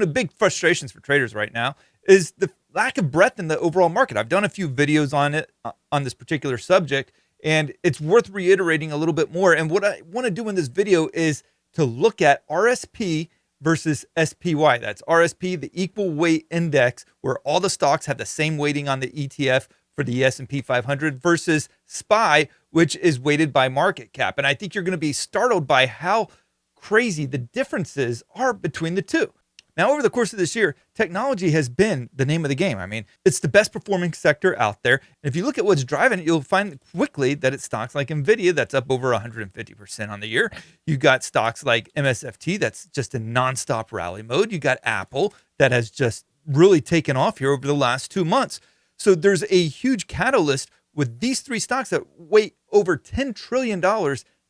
one of the big frustrations for traders right now is the lack of breadth in the overall market. I've done a few videos on it, on this particular subject, and it's worth reiterating a little bit more. And what I want to do in this video is to look at RSP versus SPY. That's RSP, the equal weight index, where all the stocks have the same weighting on the ETF for the S&P 500, versus SPY, which is weighted by market cap. And I think you're going to be startled by how crazy the differences are between the two. Now, over the course of this year, technology has been the name of the game. I mean, it's the best performing sector out there. And if you look at what's driving it, you'll find quickly that it's stocks like NVIDIA that's up over 150% on the year. You got stocks like MSFT that's just in nonstop rally mode. You got Apple that has just really taken off here over the last 2 months. So there's a huge catalyst with these three stocks that weigh over $10 trillion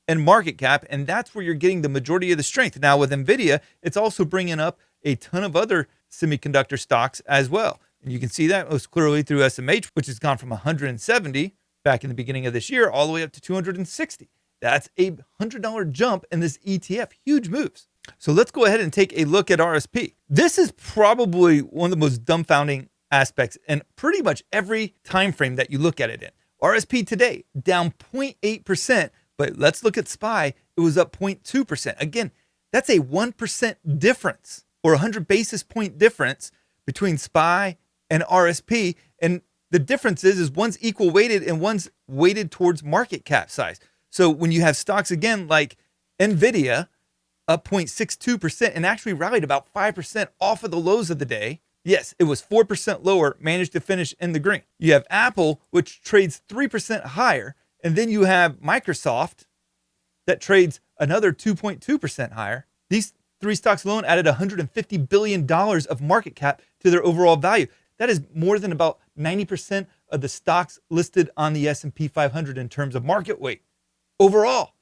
in market cap, and that's where you're getting the majority of the strength. Now, with NVIDIA, it's also bringing up a ton of other semiconductor stocks as well. And you can see that most clearly through SMH, which has gone from 170 back in the beginning of this year all the way up to 260. That's a $100 jump in this ETF. Huge moves. So let's go ahead and take a look at RSP. This is probably one of the most dumbfounding aspects in pretty much every time frame that you look at it in. RSP today down 0.8%, but let's look at SPY. It was up 0.2%. Again, that's a 1% difference, or 100 basis point difference between SPY and RSP. And the difference is one's equal weighted and one's weighted towards market cap size. So when you have stocks again like NVIDIA up 0.62% and actually rallied about 5% off of the lows of the day. Yes, it was 4% lower, managed to finish in the green. You have Apple, which trades 3% higher. And then you have Microsoft that trades another 2.2% higher. These three stocks alone added $150 billion of market cap to their overall value. That is more than about 90% of the stocks listed on the S&P 500 in terms of market weight overall.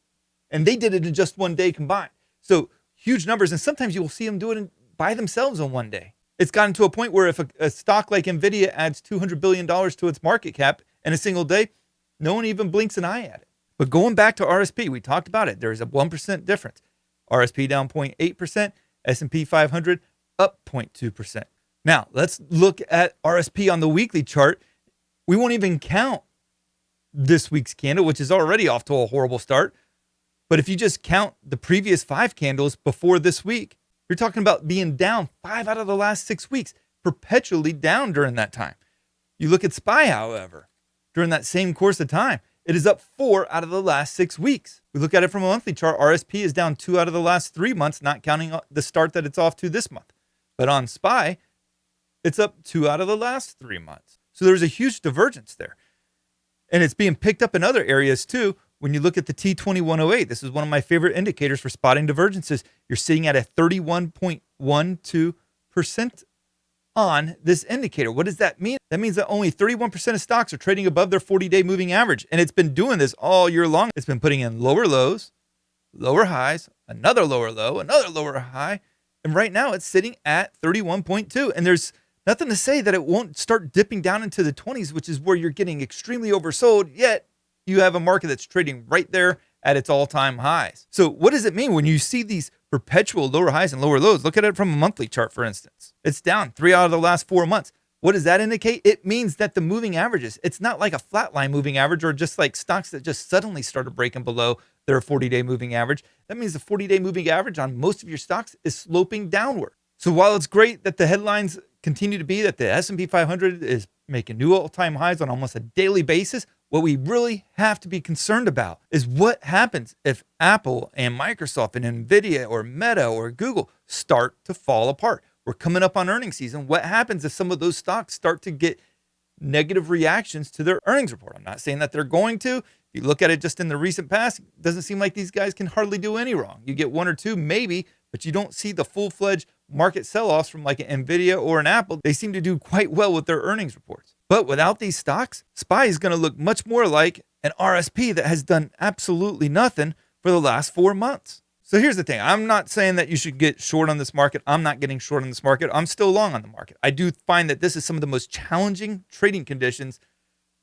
And they did it in just one day combined. So huge numbers. And sometimes you will see them do it by themselves on one day. It's gotten to a point where if a stock like NVIDIA adds $200 billion to its market cap in a single day, no one even blinks an eye at it. But going back to RSP, we talked about it. There's a 1% difference. RSP down 0.8%, S&P 500 up 0.2%. Now, let's look at RSP on the weekly chart. We won't even count this week's candle, which is already off to a horrible start. But if you just count the previous 5 candles before this week, you're talking about being down 5 out of the last 6 weeks, perpetually down during that time. You look at SPY, however, during that same course of time, it is up 4 out of the last 6 weeks. We look at it from a monthly chart. RSP is down 2 out of the last 3 months, not counting the start that it's off to this month. But on SPY, it's up 2 out of the last 3 months. So there's a huge divergence there. And it's being picked up in other areas too. When you look at the T2108, this is one of my favorite indicators for spotting divergences. You're sitting at a 31.12% on this indicator. What does that mean? That means that only 31% of stocks are trading above their 40-day moving average. And it's been doing this all year long. It's been putting in lower lows, lower highs, another lower low, another lower high. And right now it's sitting at 31.2. And there's nothing to say that it won't start dipping down into the 20s, which is where you're getting extremely oversold, yet you have a market that's trading right there at its all-time highs. So what does it mean when you see these perpetual lower highs and lower lows? Look at it from a monthly chart, for instance. It's down 3 out of the last 4 months. What does that indicate? It means that the moving averages, it's not like a flatline moving average or just like stocks that just suddenly started breaking below their 40-day moving average. That means the 40-day moving average on most of your stocks is sloping downward. So while it's great that the headlines continue to be that the S&P 500 is making new all-time highs on almost a daily basis, what we really have to be concerned about is what happens if Apple and Microsoft and NVIDIA or Meta or Google start to fall apart. We're coming up on earnings season. What happens if some of those stocks start to get negative reactions to their earnings report? I'm not saying that they're going to. If you look at it just in the recent past, it doesn't seem like these guys can hardly do any wrong. You get 1 or 2 maybe, but you don't see the full-fledged market sell-offs from like an NVIDIA or an Apple. They seem to do quite well with their earnings reports. But without these stocks, SPY is going to look much more like an RSP that has done absolutely nothing for the last 4 months. So here's the thing. I'm not saying that you should get short on this market. I'm not getting short on this market. I'm still long on the market. I do find that this is some of the most challenging trading conditions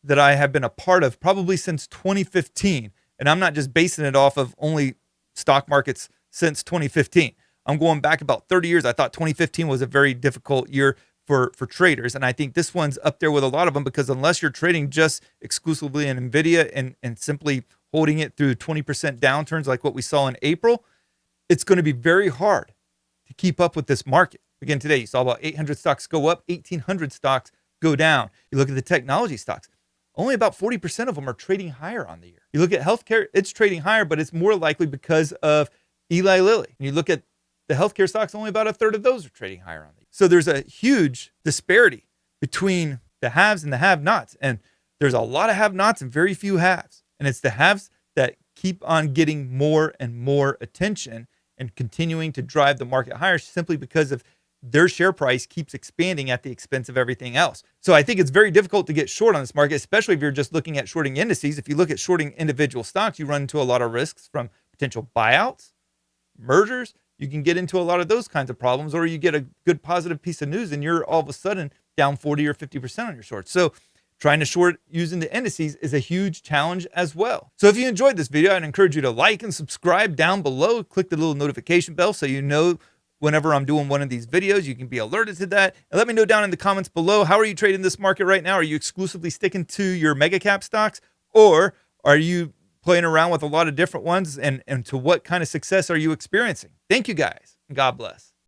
that I have been a part of probably since 2015. And I'm not just basing it off of only stock markets since 2015. I'm going back about 30 years. I thought 2015 was a very difficult year for traders. And I think this one's up there with a lot of them, because unless you're trading just exclusively in NVIDIA and simply holding it through 20% downturns like what we saw in April, it's going to be very hard to keep up with this market. Again, today you saw about 800 stocks go up, 1,800 stocks go down. You look at the technology stocks, only about 40% of them are trading higher on the year. You look at healthcare, it's trading higher, but it's more likely because of Eli Lilly. And you look at the healthcare stocks, only about a third of those are trading higher on the year. So there's a huge disparity between the haves and the have-nots. And there's a lot of have-nots and very few haves. And it's the haves that keep on getting more and more attention and continuing to drive the market higher, simply because of their share price keeps expanding at the expense of everything else. So I think it's very difficult to get short on this market, especially if you're just looking at shorting indices. If you look at shorting individual stocks, you run into a lot of risks from potential buyouts, mergers. You can get into a lot of those kinds of problems, or you get a good positive piece of news and you're all of a sudden down 40 or 50% on your shorts. So trying to short using the indices is a huge challenge as well. So if you enjoyed this video, I'd encourage you to like and subscribe down below. Click the little notification bell so you know whenever I'm doing one of these videos. You can be alerted to that. And let me know down in the comments below, how are you trading this market right now? Are you exclusively sticking to your mega cap stocks, or are you playing around with a lot of different ones? And to what kind of success are you experiencing? Thank you guys, and God bless.